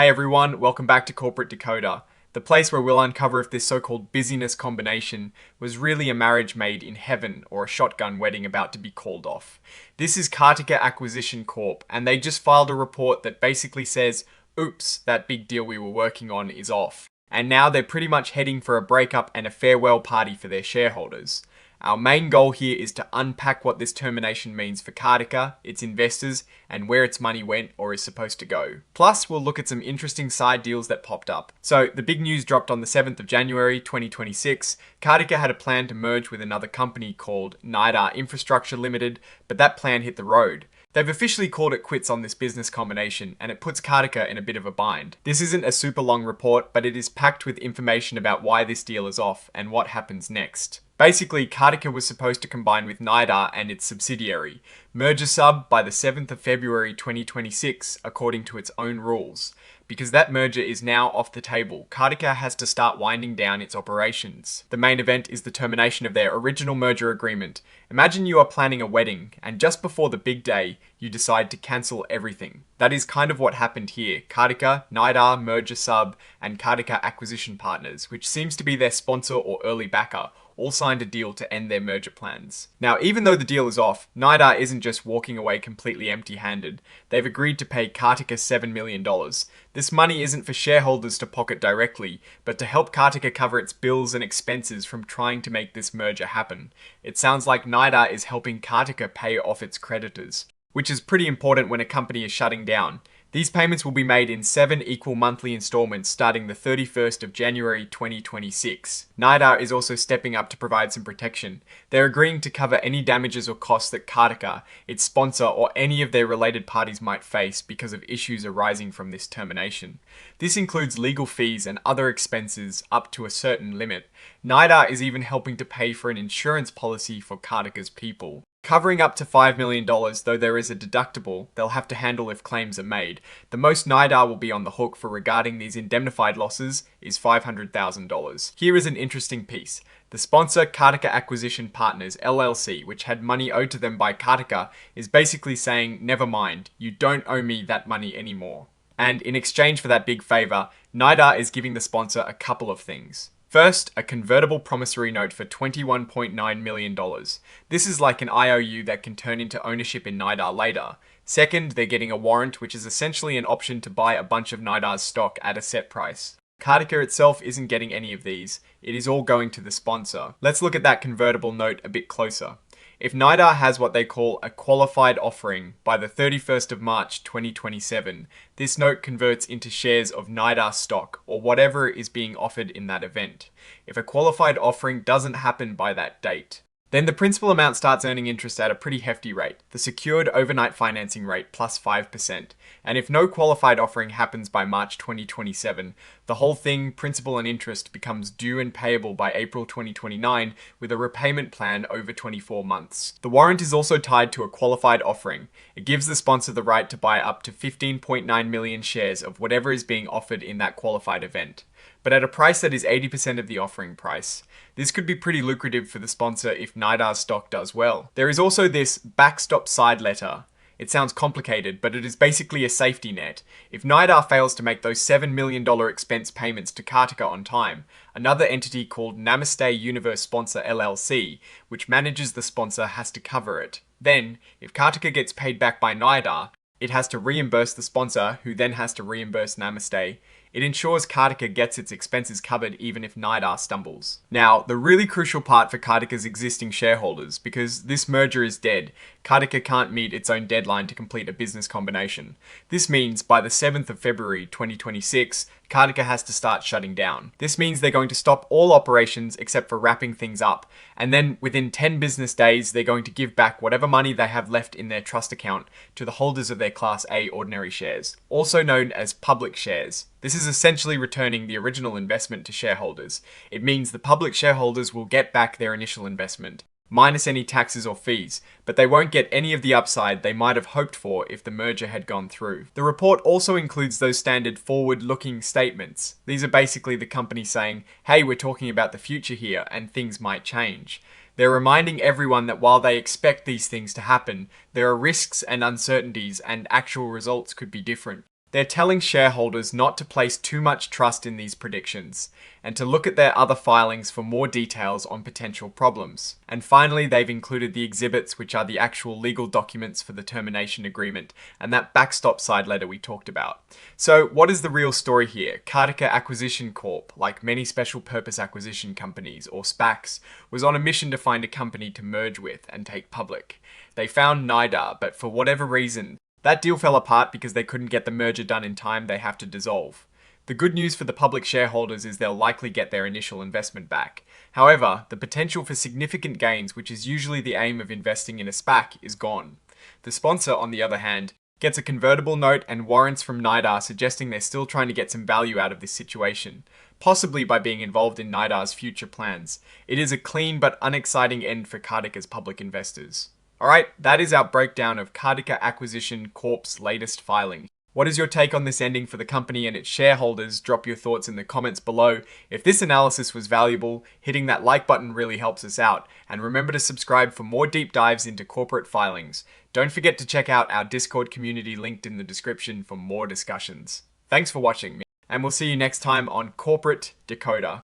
Hey everyone, welcome back to Corporate Decoder, the place where we'll uncover if this so-called busyness combination was really a marriage made in heaven or a shotgun wedding about to be called off. This is Cartica Acquisition Corp, and they just filed a report that basically says, oops, that big deal we were working on is off. And now they're pretty much heading for a breakup and a farewell party for their shareholders. Our main goal here is to unpack what this termination means for Cartica, its investors, and where its money went or is supposed to go. Plus, we'll look at some interesting side deals that popped up. So, the big news dropped on the 7th of January 2026. Cartica had a plan to merge with another company called NIDAR Infrastructure Limited, but that plan hit the road. They've officially called it quits on this business combination, and it puts Cartica in a bit of a bind. This isn't a super long report, but it is packed with information about why this deal is off and what happens next. Basically, Cartica was supposed to combine with NIDAR and its subsidiary, merge a sub by the 7th of February 2026, according to its own rules. Because that merger is now off the table, Cartica has to start winding down its operations. The main event is the termination of their original merger agreement. Imagine you are planning a wedding, and just before the big day, you decide to cancel everything. That is kind of what happened here. Cartica, NIDAR, merger sub, and Cartica Acquisition Partners, which seems to be their sponsor or early backer, all signed a deal to end their merger plans. Now, even though the deal is off, NIDAR isn't just walking away completely empty-handed. They've agreed to pay Cartica $7 million. This money isn't for shareholders to pocket directly, but to help Cartica cover its bills and expenses from trying to make this merger happen. It sounds like NIDAR is helping Cartica pay off its creditors, which is pretty important when a company is shutting down. These payments will be made in 7 equal monthly installments starting the 31st of January 2026. NIDAR is also stepping up to provide some protection. They're agreeing to cover any damages or costs that Cartica, its sponsor, or any of their related parties might face because of issues arising from this termination. This includes legal fees and other expenses up to a certain limit. NIDAR is even helping to pay for an insurance policy for Cartica's people, covering up to $5 million, though there is a deductible they'll have to handle if claims are made. The most NIDAR will be on the hook for regarding these indemnified losses is $500,000. Here is an interesting piece. The sponsor, Cartica Acquisition Partners LLC, which had money owed to them by Cartica, is basically saying, never mind, you don't owe me that money anymore. And in exchange for that big favor, NIDAR is giving the sponsor a couple of things. First, a convertible promissory note for $21.9 million. This is like an IOU that can turn into ownership in NIDAR later. Second, they're getting a warrant, which is essentially an option to buy a bunch of NIDAR's stock at a set price. Cartica itself isn't getting any of these. It is all going to the sponsor. Let's look at that convertible note a bit closer. If NIDAR has what they call a qualified offering by the 31st of March 2027, this note converts into shares of NIDAR stock or whatever is being offered in that event. If a qualified offering doesn't happen by that date, then the principal amount starts earning interest at a pretty hefty rate, the secured overnight financing rate plus 5%. And if no qualified offering happens by March 2027, the whole thing, principal and interest, becomes due and payable by April 2029 with a repayment plan over 24 months. The warrant is also tied to a qualified offering. It gives the sponsor the right to buy up to 15.9 million shares of whatever is being offered in that qualified event, but at a price that is 80% of the offering price. This could be pretty lucrative for the sponsor if NIDAR's stock does well. There is also this backstop side letter. It sounds complicated, but it is basically a safety net. If NIDAR fails to make those $7 million expense payments to Cartica on time, another entity called Namaste Universe Sponsor LLC, which manages the sponsor, has to cover it. Then, if Cartica gets paid back by NIDAR, it has to reimburse the sponsor, who then has to reimburse Namaste. It ensures Cartica gets its expenses covered even if NIDAR stumbles. Now, the really crucial part for Cartica's existing shareholders, because this merger is dead, Cartica can't meet its own deadline to complete a business combination. This means by the 7th of February 2026, Cartica has to start shutting down. This means they're going to stop all operations except for wrapping things up, and then within 10 business days, they're going to give back whatever money they have left in their trust account to the holders of their Class A ordinary shares, also known as public shares. This is essentially returning the original investment to shareholders. It means the public shareholders will get back their initial investment, minus any taxes or fees, but they won't get any of the upside they might have hoped for if the merger had gone through. The report also includes those standard forward-looking statements. These are basically the company saying, hey, we're talking about the future here and things might change. They're reminding everyone that while they expect these things to happen, there are risks and uncertainties and actual results could be different. They're telling shareholders not to place too much trust in these predictions, and to look at their other filings for more details on potential problems. And finally, they've included the exhibits, which are the actual legal documents for the termination agreement, and that backstop side letter we talked about. So what is the real story here? Cartica Acquisition Corp, like many special purpose acquisition companies, or SPACs, was on a mission to find a company to merge with and take public. They found NIDA, but for whatever reason, that deal fell apart because they couldn't get the merger done in time. They have to dissolve. The good news for the public shareholders is they'll likely get their initial investment back. However, the potential for significant gains, which is usually the aim of investing in a SPAC, is gone. The sponsor, on the other hand, gets a convertible note and warrants from NIDA suggesting they're still trying to get some value out of this situation, possibly by being involved in NIDA's future plans. It is a clean but unexciting end for Cartica's public investors. Alright, that is our breakdown of Cartica Acquisition Corp's latest filing. What is your take on this ending for the company and its shareholders? Drop your thoughts in the comments below. If this analysis was valuable, hitting that like button really helps us out. And remember to subscribe for more deep dives into corporate filings. Don't forget to check out our Discord community linked in the description for more discussions. Thanks for watching, and we'll see you next time on Corporate Decoder.